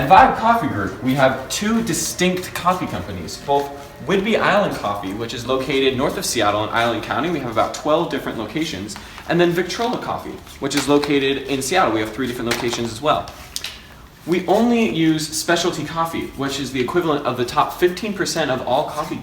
At Vibe Coffee Group, we have two distinct coffee companies, both Whidbey Island Coffee, which is located north of Seattle in Island County. We have about 12 different locations. And then Victrola Coffee, which is located in Seattle. We have 3 different locations as well. We only use specialty coffee, which is the equivalent of the top 15% of all coffee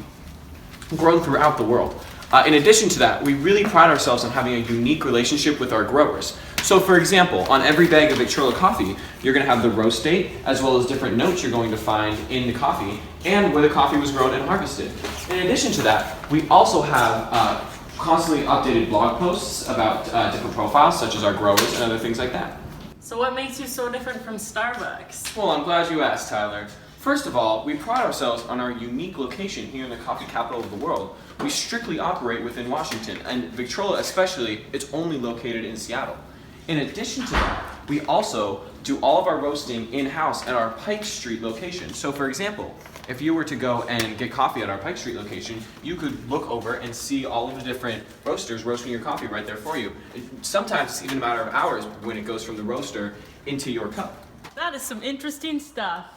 grown throughout the world. In addition to that, we really pride ourselves on having a unique relationship with our growers. So for example, on every bag of Victrola coffee, you're going to have the roast date, as well as different notes you're going to find in the coffee, and where the coffee was grown and harvested. In addition to that, we also have constantly updated blog posts about different profiles, such as our growers and other things like that. So what makes you so different from Starbucks? Well, I'm glad you asked, Tyler. First of all, we pride ourselves on our unique location here in the coffee capital of the world. We strictly operate within Washington, and Victrola especially, it's only located in Seattle. In addition to that, we also do all of our roasting in-house at our Pike Street location. So for example, if you were to go and get coffee at our Pike Street location, you could look over and see all of the different roasters roasting your coffee right there for you. Sometimes it's even a matter of hours when it goes from the roaster into your cup. That is some interesting stuff.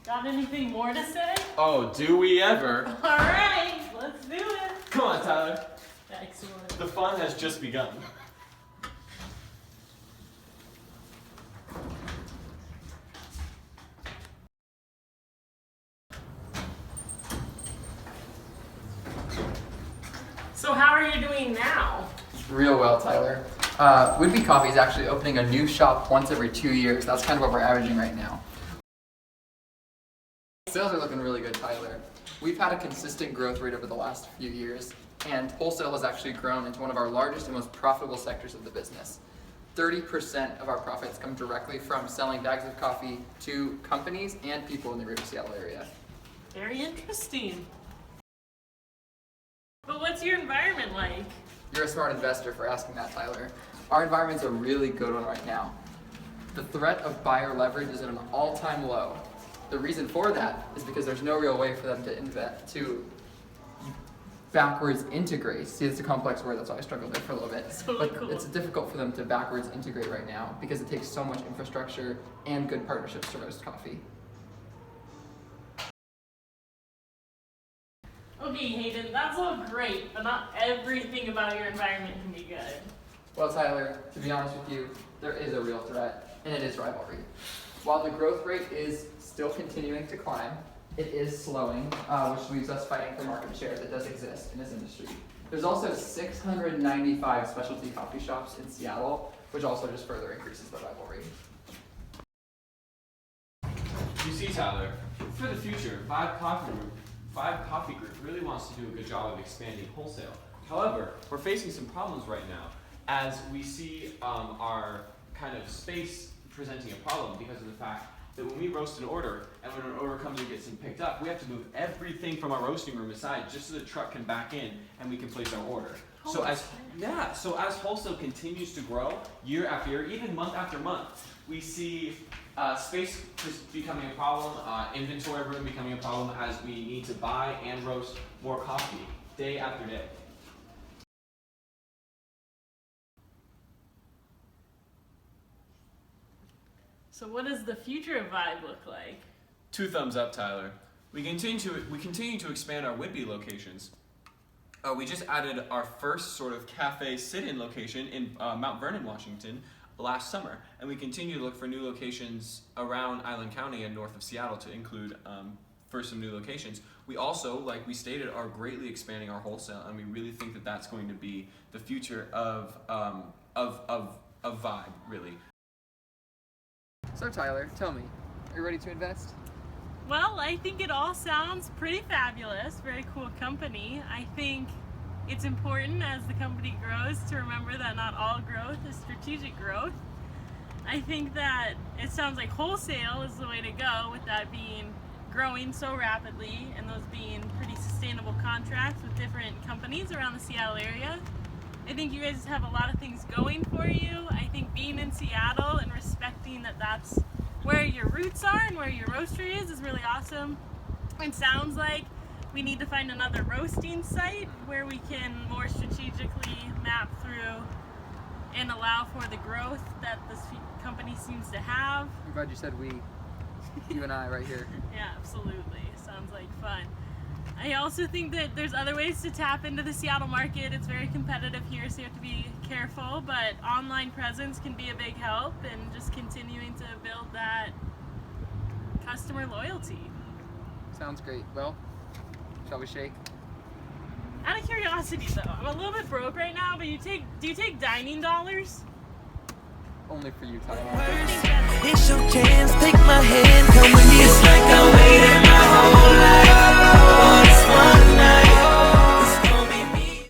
Got anything more to say? Oh, do we ever? All right, let's do it. Come on, Tyler. Excellent. The fun has just begun. So how are you doing now? Real well, Tyler. Whidbey Coffee is actually opening a new shop once every 2 years. That's kind of what we're averaging right now. Sales are looking really good, Tyler. We've had a consistent growth rate over the last few years, and wholesale has actually grown into one of our largest and most profitable sectors of the business. 30% of our profits come directly from selling bags of coffee to companies and people in the greater Seattle area. Very interesting. But what's your environment like? You're a smart investor for asking that, Tyler. Our environment's a really good one right now. The threat of buyer leverage is at an all-time low. The reason for that is because there's no real way for them to backwards integrate. See, it's a complex word, that's why I struggled there for a little bit. Totally but cool. It's difficult for them to backwards integrate right now because it takes so much infrastructure and good partnerships to roast coffee. Okay, Hayden, that's all great, but not everything about your environment can be good. Well, Tyler, to be honest with you, there is a real threat, and it is rivalry. While the growth rate is still continuing to climb, it is slowing, which leaves us fighting for market share that does exist in this industry. There's also 695 specialty coffee shops in Seattle, which also just further increases the rivalry. You see, Tyler, for the future, Vibe Coffee Group really wants to do a good job of expanding wholesale. However, we're facing some problems right now as we see our kind of space presenting a problem because of the fact that when we roast an order and when an order comes and gets picked up, we have to move everything from our roasting room aside just so the truck can back in and we can place our order. So as wholesale continues to grow year after year, even month after month, we see space just becoming a problem, inventory room becoming a problem as we need to buy and roast more coffee day after day. So what does the future of Vibe look like? 2 thumbs up, Tyler. We continue to expand our Whidbey locations. We just added our first sort of cafe sit-in location in Mount Vernon, Washington last summer, and we continue to look for new locations around Island County and north of Seattle to include for some new locations. We also, like we stated, are greatly expanding our wholesale, and we really think that that's going to be the future of Vibe, really. So Tyler, tell me, are you ready to invest? Well, I think it all sounds pretty fabulous. Very cool company. I think it's important as the company grows to remember that not all growth is strategic growth. I think that it sounds like wholesale is the way to go, with that being growing so rapidly and those being pretty sustainable contracts with different companies around the Seattle area. I think you guys have a lot of things going for you. I think being in Seattle and respecting that that's where your roots are and where your roastery is really awesome. It sounds like we need to find another roasting site where we can more strategically map through and allow for the growth that this company seems to have. I'm glad you said we. You and I right here. Yeah, absolutely. Sounds like fun. I also think that there's other ways to tap into the Seattle market. It's very competitive here, so you have to be careful, but online presence can be a big help, and just continuing to build that customer loyalty. Sounds great. Well, shall we shake? Out of curiosity though, I'm a little bit broke right now, but do you take dining dollars? Only for you, Tyler. It's your chance, take my hand, come with me. It's like I